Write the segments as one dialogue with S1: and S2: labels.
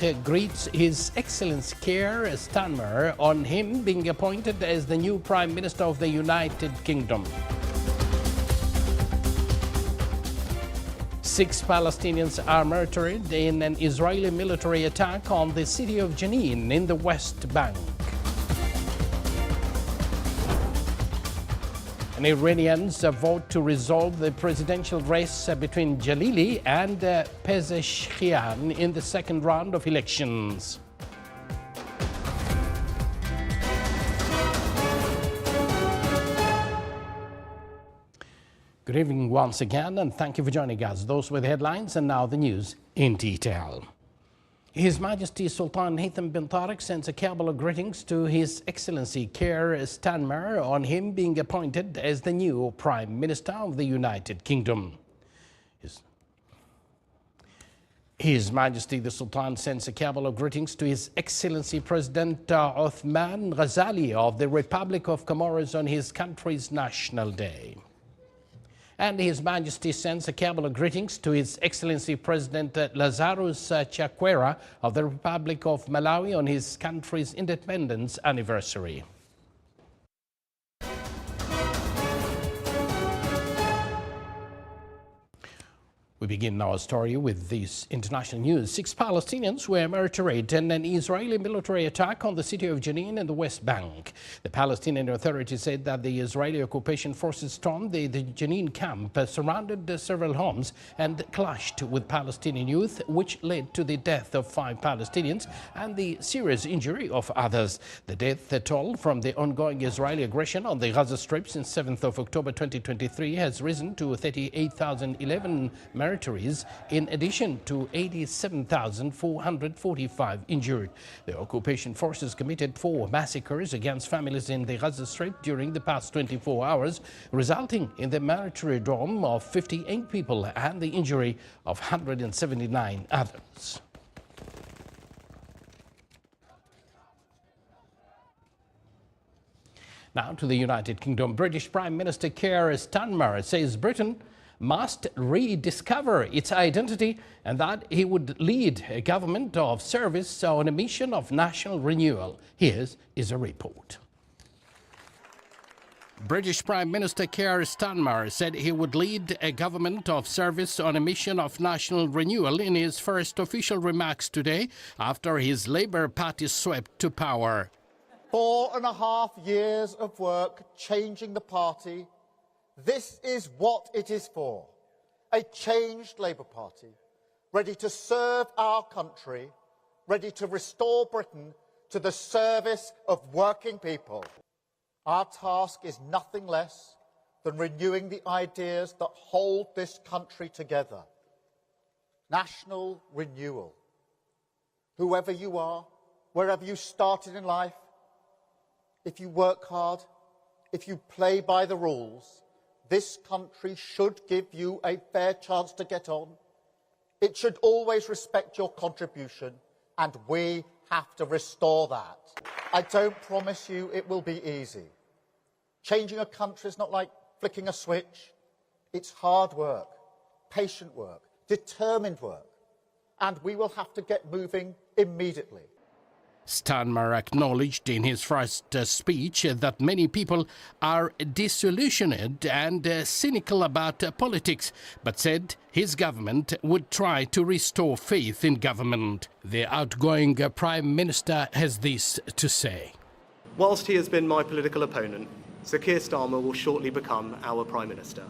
S1: Greets His Excellency Keir Starmer on him being appointed as the new Prime Minister of the United Kingdom. 6 Palestinians are murdered in an Israeli military attack on the city of Jenin in the West Bank. And Iranians vote to resolve the presidential race between Jalili and Pezeshkian in the second round of elections. Good evening once again, and thank you for joining us. Those were the headlines, and now the news in detail. His Majesty Sultan Haytham bin Tariq sends a cabal of greetings to His Excellency Keir Starmer on him being appointed as the new Prime Minister of the United Kingdom. His Majesty the Sultan sends a cabal of greetings to His Excellency President Othman Ghazali of the Republic of Comoros on his country's National Day. And His Majesty sends a cabal of greetings to His Excellency President Lazarus Chakwera of the Republic of Malawi on his country's independence anniversary. We begin our story with this international news. 6 Palestinians were murdered in an Israeli military attack on the city of Jenin in the West Bank. The Palestinian Authority said that the Israeli occupation forces stormed the Jenin camp, surrounded several homes and clashed with Palestinian youth, which led to the death of 5 Palestinians and the serious injury of others. The death toll from the ongoing Israeli aggression on the Gaza Strip since 7th of October 2023 has risen to 38,011 in addition to 87,445 injured. The occupation forces committed 4 massacres against families in the Gaza Strip during the past 24 hours, resulting in the martyrdom of 58 people and the injury of 179 others. Now to the United Kingdom. British Prime Minister Keir Starmer says Britain must rediscover its identity and that he would lead a government of service on a mission of national renewal. Here is a report. British Prime Minister Keir Starmer said he would lead a government of service on a mission of national renewal in his first official remarks today after his Labour Party swept to power.
S2: 4.5 years of work changing the party. This is what it is for, a changed Labour Party, ready to serve our country, ready to restore Britain to the service of working people. Our task is nothing less than renewing the ideas that hold this country together. National renewal. Whoever you are, wherever you started in life, if you work hard, if you play by the rules, this country should give you a fair chance to get on. It should always respect your contribution, and we have to restore that. I don't promise you it will be easy. Changing a country is not like flicking a switch. It's hard work, patient work, determined work, and we will have to get moving immediately.
S1: Starmer acknowledged in his first speech that many people are disillusioned and cynical about politics, but said his government would try to restore faith in government. The outgoing Prime Minister has this to say.
S3: Whilst he has been my political opponent, Sir Keir Starmer will shortly become our Prime Minister.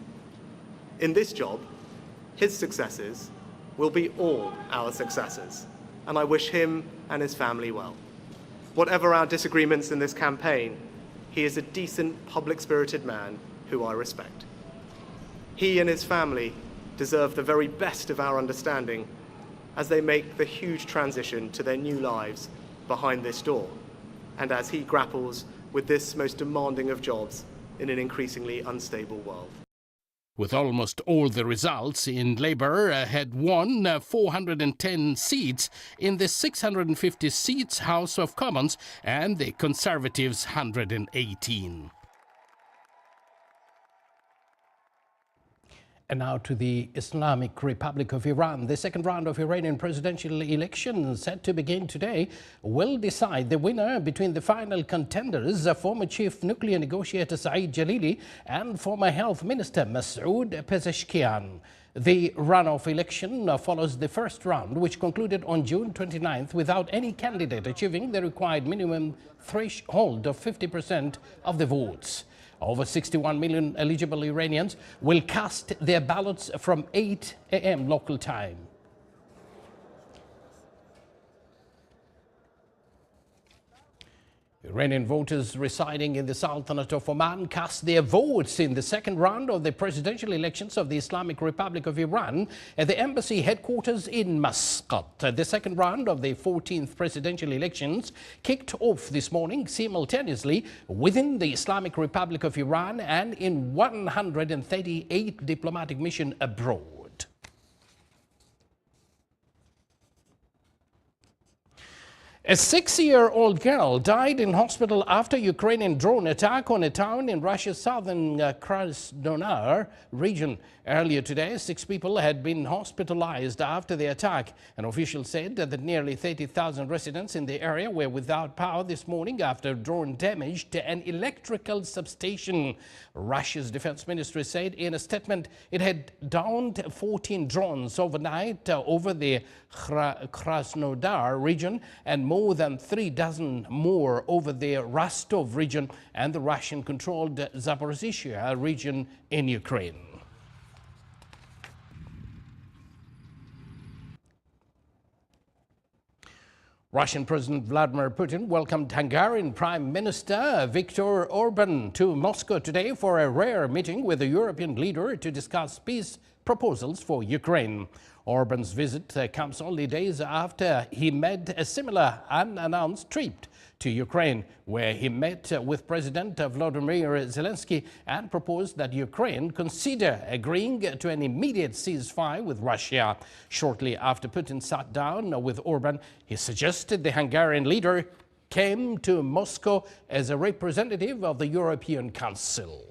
S3: In this job, his successes will be all our successors, and I wish him and his family well. Whatever our disagreements in this campaign, he is a decent, public-spirited man who I respect. He and his family deserve the very best of our understanding as they make the huge transition to their new lives behind this door, and as he grapples with this most demanding of jobs in an increasingly unstable world.
S1: With almost all the results in Labour had won 410 seats in the 650 seats House of Commons and the Conservatives 118. And now to the Islamic Republic of Iran. The second round of Iranian presidential elections set to begin today will decide the winner between the final contenders, former chief nuclear negotiator Saeed Jalili and former health minister Masoud Pezeshkian. The runoff election follows the first round, which concluded on June 29th without any candidate achieving the required minimum threshold of 50% of the votes. Over 61 million eligible Iranians will cast their ballots from 8 a.m. local time. Iranian voters residing in the Sultanate of Oman cast their votes in the second round of the presidential elections of the Islamic Republic of Iran at the embassy headquarters in Muscat. The second round of the 14th presidential elections kicked off this morning simultaneously within the Islamic Republic of Iran and in 138 diplomatic missions abroad. A 6-year-old girl died in hospital after Ukrainian drone attack on a town in Russia's southern Krasnodar region. Earlier today, 6 people had been hospitalized after the attack. An official said that nearly 30,000 residents in the area were without power this morning after drone damaged an electrical substation. Russia's defense ministry said in a statement it had downed 14 drones overnight over the Krasnodar region and more than 3 dozen more over the Rostov region and the Russian-controlled Zaporizhzhia region in Ukraine. Russian President Vladimir Putin welcomed Hungarian Prime Minister Viktor Orban to Moscow today for a rare meeting with the European leader to discuss peace proposals for Ukraine. Orban's visit comes only days after he made a similar unannounced trip to Ukraine, where he met with President Volodymyr Zelensky and proposed that Ukraine consider agreeing to an immediate ceasefire with Russia. Shortly after Putin sat down with Orban, he suggested the Hungarian leader came to Moscow as a representative of the European Council.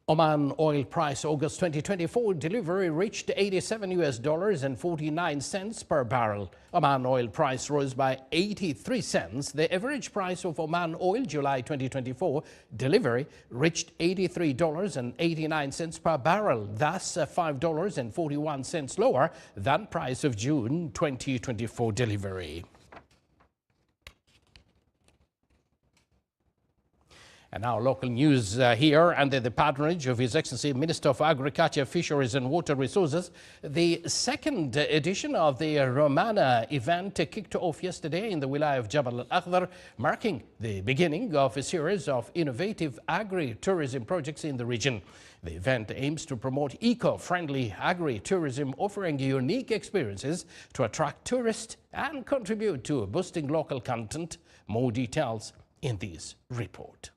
S1: Oman oil price August 2024 delivery reached $87 and 49 cents per barrel. Oman oil price rose by 83 cents. The average price of Oman oil July 2024 delivery reached $83 and 89 cents per barrel, thus $5 and 41 cents lower than price of June 2024 delivery. And now local news here under the patronage of His Excellency Minister of Agriculture, Fisheries and Water Resources. The second edition of the Romana event kicked off yesterday in the Wilaya of Jabal al-Akhdar, marking the beginning of a series of innovative agri-tourism projects in the region. The event aims to promote eco-friendly agri-tourism, offering unique experiences to attract tourists and contribute to boosting local content. More details in this report.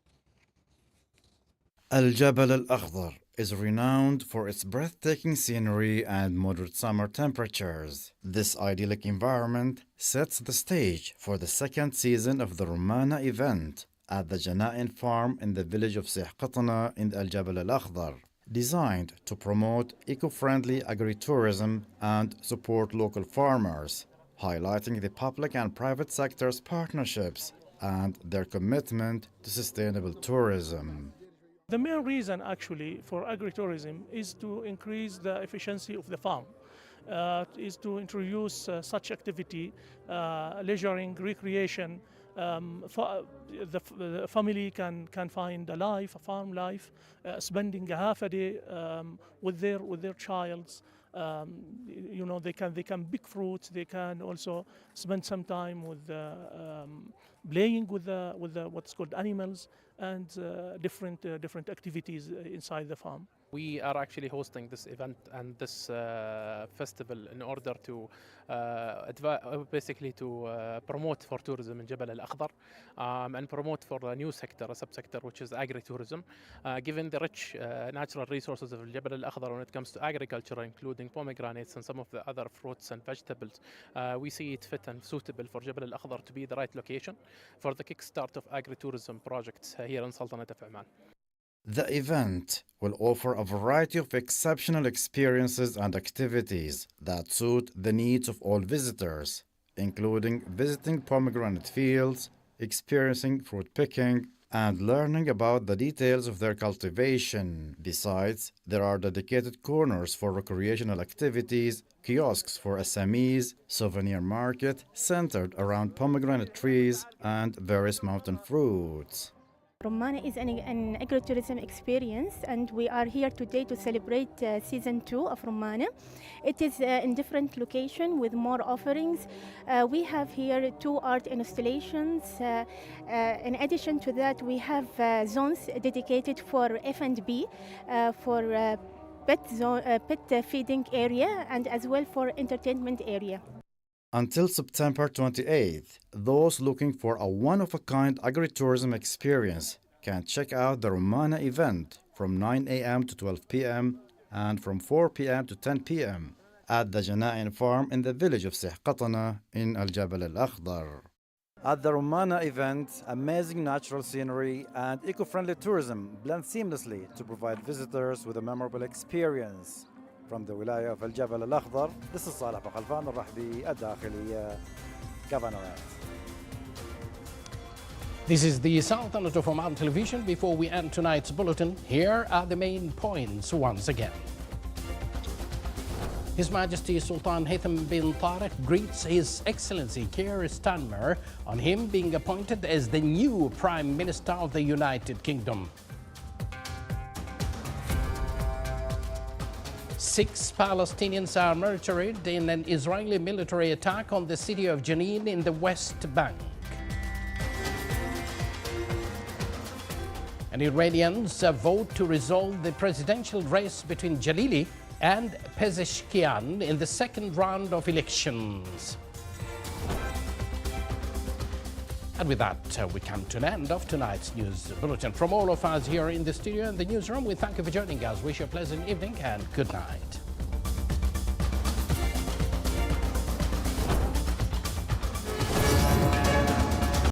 S4: Al-Jabal al-Akhdar is renowned for its breathtaking scenery and moderate summer temperatures. This idyllic environment sets the stage for the second season of the Romana event at the Jana'in farm in the village of Qatna in Al-Jabal al-Akhdar, designed to promote eco-friendly agritourism and support local farmers, highlighting the public and private sector's partnerships and their commitment to sustainable tourism.
S5: The main reason actually for agritourism is to increase the efficiency of the farm, is to introduce such activity, leisuring, recreation. The family can find a life, a farm life, spending a half a day with their childs. You know, they can pick fruits. They can also spend some time with playing with what's called animals and different activities inside the farm.
S6: We are actually hosting this event and this festival in order to basically to promote for tourism in Jabal Al-Akhdar and promote for a new sector, a subsector, which is agri-tourism. Given the rich natural resources of Jabal Al-Akhdar when it comes to agriculture, including pomegranates and some of the other fruits and vegetables, we see it fit and suitable for Jabal Al-Akhdar to be the right location for the kickstart of agri-tourism projects here in Sultanate of Oman.
S4: The event will offer a variety of exceptional experiences and activities that suit the needs of all visitors, including visiting pomegranate fields, experiencing fruit picking, and learning about the details of their cultivation. Besides, there are dedicated corners for recreational activities, kiosks for SMEs, souvenir market centered around pomegranate trees, and various mountain fruits.
S7: Romana is an agritourism experience, and we are here today to celebrate season 2 of Romana. It is in different location with more offerings. We have here 2 art installations. In addition to that, we have zones dedicated for F&B, for pet feeding area, and as well for entertainment area.
S4: Until September 28th, those looking for a one-of-a-kind agritourism experience can check out the Romana event from 9 a.m. to 12 p.m. and from 4 p.m. to 10 p.m. at the Jana'in farm in the village of Sihqatana in Al-Jabal Al-Akhdar. At the Romana event, amazing natural scenery and eco-friendly tourism blend seamlessly to provide visitors with a memorable experience. From the Wilaya of Al-Jabal Al-Akhdar, this is Saleh Bakhalfan Al-Rahbi, Al-Dakhiliya Governorate.
S1: This is the Sultanate of Oman television. Before we end tonight's bulletin, here are the main points once again. His Majesty Sultan Haytham bin Tariq greets His Excellency Keir Starmer on him being appointed as the new Prime Minister of the United Kingdom. 6 Palestinians are murdered in an Israeli military attack on the city of Jenin in the West Bank. And Iranians vote to resolve the presidential race between Jalili and Pezeshkian in the second round of elections. And with that, we come to an end of tonight's news bulletin. From all of us here in the studio and the newsroom, we thank you for joining us. Wish you a pleasant evening and good night.